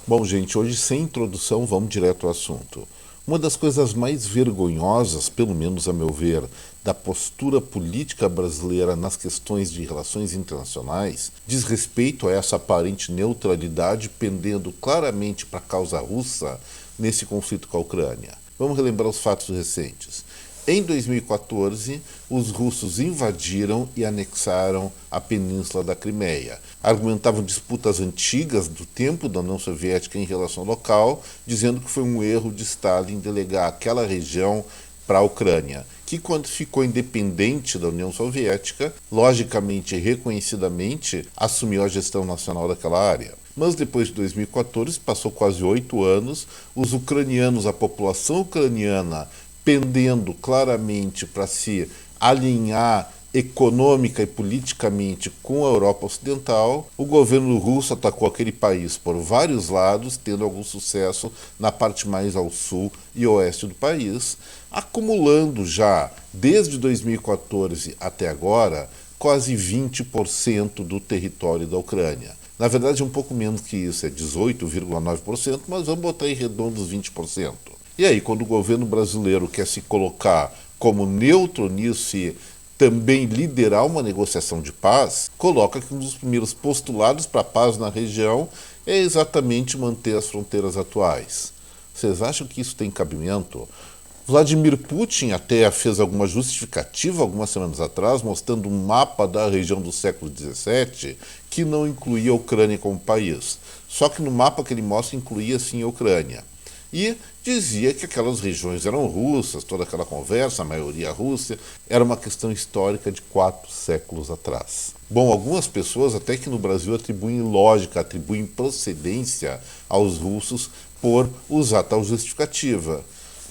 Bom, gente, hoje sem introdução vamos direto ao assunto. Uma das coisas mais vergonhosas, pelo menos a meu ver, da postura política brasileira nas questões de relações internacionais diz respeito a essa aparente neutralidade pendendo claramente para a causa russa nesse conflito com a Ucrânia. Vamos relembrar os fatos recentes. Em 2014, os russos invadiram e anexaram a península da Crimeia. Argumentavam disputas antigas do tempo da União Soviética em relação ao local, dizendo que foi um erro de Stalin delegar aquela região para a Ucrânia, que quando ficou independente da União Soviética, logicamente e reconhecidamente, assumiu a gestão nacional daquela área. Mas depois de 2014, passou quase 8 anos, os ucranianos, a população ucraniana, pendendo claramente para se alinhar econômica e politicamente com a Europa Ocidental, o governo russo atacou aquele país por vários lados, tendo algum sucesso na parte mais ao sul e oeste do país, acumulando já, desde 2014 até agora, quase 20% do território da Ucrânia. Na verdade, um pouco menos que isso, é 18,9%, mas vamos botar em redondo os 20%. E aí, quando o governo brasileiro quer se colocar como neutro nisso e também liderar uma negociação de paz, coloca que um dos primeiros postulados para a paz na região é exatamente manter as fronteiras atuais. Vocês acham que isso tem cabimento? Vladimir Putin até fez alguma justificativa algumas semanas atrás, mostrando um mapa da região do século XVII que não incluía a Ucrânia como país. Só que no mapa que ele mostra incluía sim a Ucrânia. E dizia que aquelas regiões eram russas, toda aquela conversa, a maioria russa, era uma questão histórica de 4 séculos atrás. Bom, algumas pessoas até que no Brasil atribuem lógica, atribuem procedência aos russos por usar tal justificativa.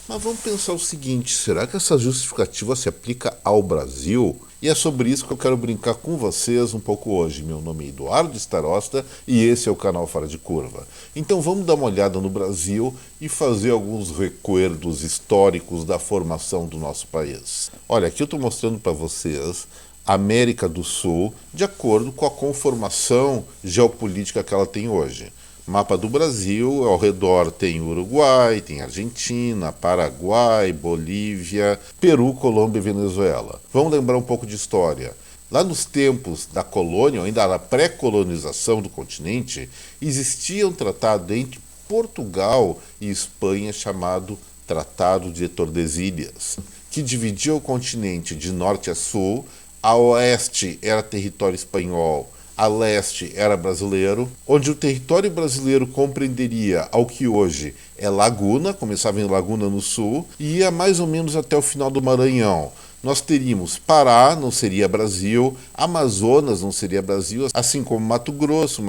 Mas vamos pensar o seguinte, será que essa justificativa se aplica ao Brasil? E é sobre isso que eu quero brincar com vocês um pouco hoje. Meu nome é Eduardo Starosta e esse é o canal Fora de Curva. Então vamos dar uma olhada no Brasil e fazer alguns recuerdos históricos da formação do nosso país. Olha, aqui eu estou mostrando para vocês a América do Sul de acordo com a conformação geopolítica que ela tem hoje. Mapa do Brasil, ao redor tem Uruguai, tem Argentina, Paraguai, Bolívia, Peru, Colômbia e Venezuela. Vamos lembrar um pouco de história. Lá nos tempos da colônia, ainda na pré-colonização do continente, existia um tratado entre Portugal e Espanha chamado Tratado de Tordesilhas, que dividia o continente de norte a sul. A oeste era território espanhol, a leste era brasileiro, onde o território brasileiro compreenderia ao que hoje é Laguna, começava em Laguna no sul, e ia mais ou menos até o final do Maranhão. Nós teríamos Pará, não seria Brasil, Amazonas não seria Brasil, assim como Mato Grosso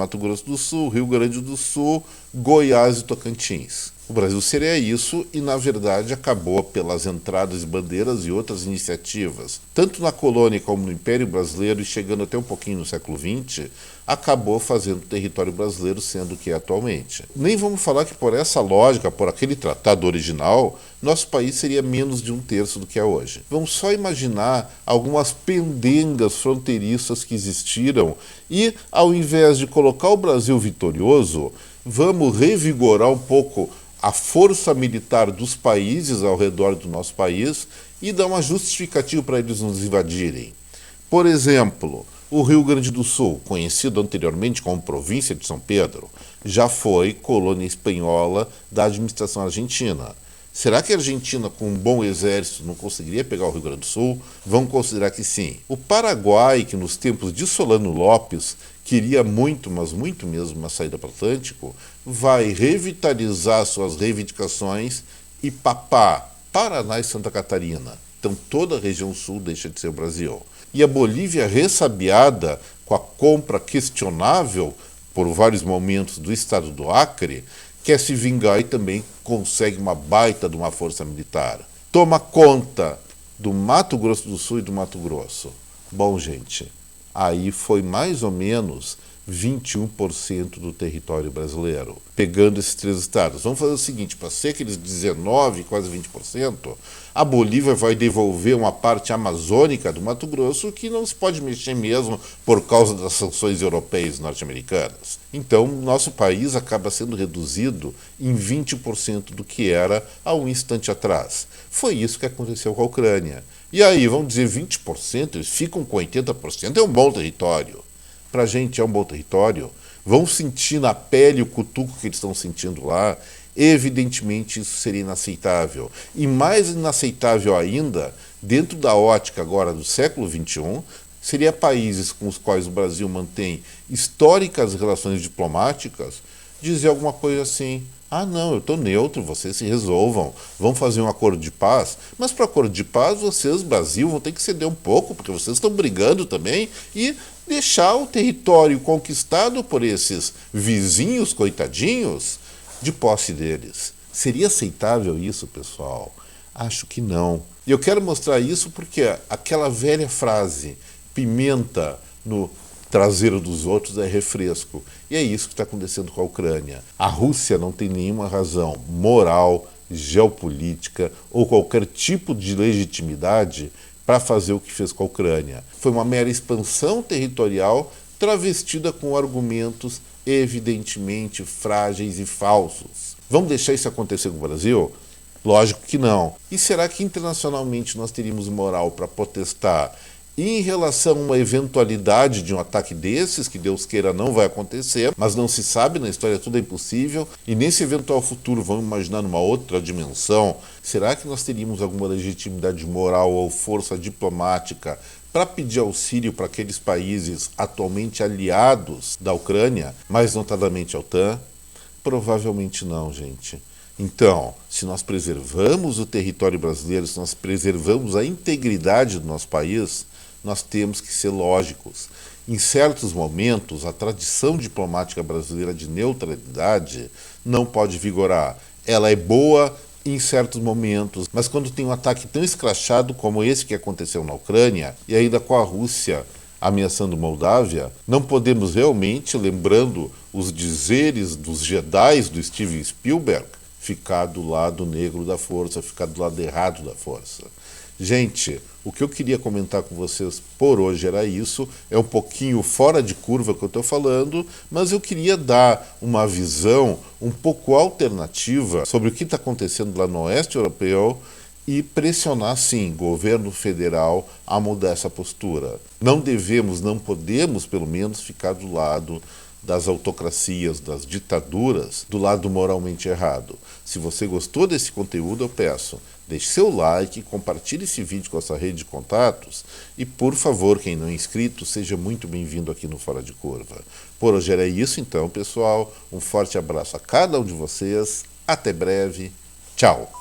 do Sul, Rio Grande do Sul, Goiás e Tocantins. O Brasil seria isso e, na verdade, acabou pelas entradas de bandeiras e outras iniciativas, tanto na colônia como no Império Brasileiro e chegando até um pouquinho no século XX, acabou fazendo o território brasileiro sendo o que é atualmente. Nem vamos falar que por essa lógica, por aquele tratado original, nosso país seria menos de 1/3 do que é hoje. Vamos só imaginar algumas pendengas fronteiriças que existiram e, ao invés de colocar o Brasil vitorioso, vamos revigorar um pouco a força militar dos países ao redor do nosso país e dar uma justificativa para eles nos invadirem. Por exemplo, o Rio Grande do Sul, conhecido anteriormente como província de São Pedro, já foi colônia espanhola da administração argentina. Será que a Argentina, com um bom exército, não conseguiria pegar o Rio Grande do Sul? Vamos considerar que sim. O Paraguai, que nos tempos de Solano Lopes queria muito, mas muito mesmo, uma saída para o Atlântico, vai revitalizar suas reivindicações e papar Paraná e Santa Catarina. Então toda a região sul deixa de ser o Brasil. E a Bolívia, ressabiada com a compra questionável por vários momentos do estado do Acre, quer se vingar e também consegue uma baita de uma força militar. Toma conta do Mato Grosso do Sul e do Mato Grosso. Bom, gente, aí foi mais ou menos 21% do território brasileiro. Pegando esses 3 estados. Vamos fazer o seguinte, para ser aqueles 19%, quase 20%, a Bolívia vai devolver uma parte amazônica do Mato Grosso que não se pode mexer mesmo por causa das sanções europeias e norte-americanas. Então, nosso país acaba sendo reduzido em 20% do que era há um instante atrás. Foi isso que aconteceu com a Ucrânia. E aí, vamos dizer 20%, eles ficam com 80%, é um bom território. Para a gente é um bom território. Vão sentir na pele o cutuco que eles estão sentindo lá. Evidentemente isso seria inaceitável. E mais inaceitável ainda, dentro da ótica agora do século XXI, seria países com os quais o Brasil mantém históricas relações diplomáticas, dizer alguma coisa assim: ah, não, eu estou neutro, vocês se resolvam, vão fazer um acordo de paz, mas para acordo de paz vocês, Brasil, vão ter que ceder um pouco, porque vocês estão brigando também, e deixar o território conquistado por esses vizinhos coitadinhos de posse deles. Seria aceitável isso, pessoal? Acho que não. E eu quero mostrar isso porque aquela velha frase, pimenta no traseiro dos outros é refresco. E é isso que está acontecendo com a Ucrânia. A Rússia não tem nenhuma razão moral, geopolítica ou qualquer tipo de legitimidade para fazer o que fez com a Ucrânia. Foi uma mera expansão territorial travestida com argumentos evidentemente frágeis e falsos. Vamos deixar isso acontecer com o Brasil? Lógico que não. E será que internacionalmente nós teríamos moral para protestar em relação a uma eventualidade de um ataque desses, que Deus queira não vai acontecer, mas não se sabe, na história tudo é impossível, e nesse eventual futuro, vamos imaginar numa outra dimensão, será que nós teríamos alguma legitimidade moral ou força diplomática para pedir auxílio para aqueles países atualmente aliados da Ucrânia, mais notadamente a OTAN? Provavelmente não, gente. Então, se nós preservamos o território brasileiro, se nós preservamos a integridade do nosso país, nós temos que ser lógicos. Em certos momentos, a tradição diplomática brasileira de neutralidade não pode vigorar. Ela é boa em certos momentos, mas quando tem um ataque tão escrachado como esse que aconteceu na Ucrânia, e ainda com a Rússia ameaçando Moldávia, não podemos realmente, lembrando os dizeres dos Jedis do Steven Spielberg, ficar do lado negro da força, ficar do lado errado da força. Gente, o que eu queria comentar com vocês por hoje era isso. É um pouquinho fora de curva que eu estou falando, mas eu queria dar uma visão um pouco alternativa sobre o que está acontecendo lá no Oeste Europeu e pressionar, sim, governo federal a mudar essa postura. Não devemos, não podemos, pelo menos, ficar do lado das autocracias, das ditaduras, do lado moralmente errado. Se você gostou desse conteúdo, eu peço, deixe seu like, compartilhe esse vídeo com essa rede de contatos e, por favor, quem não é inscrito, seja muito bem-vindo aqui no Fora de Curva. Por hoje era isso então, pessoal. Um forte abraço a cada um de vocês. Até breve. Tchau.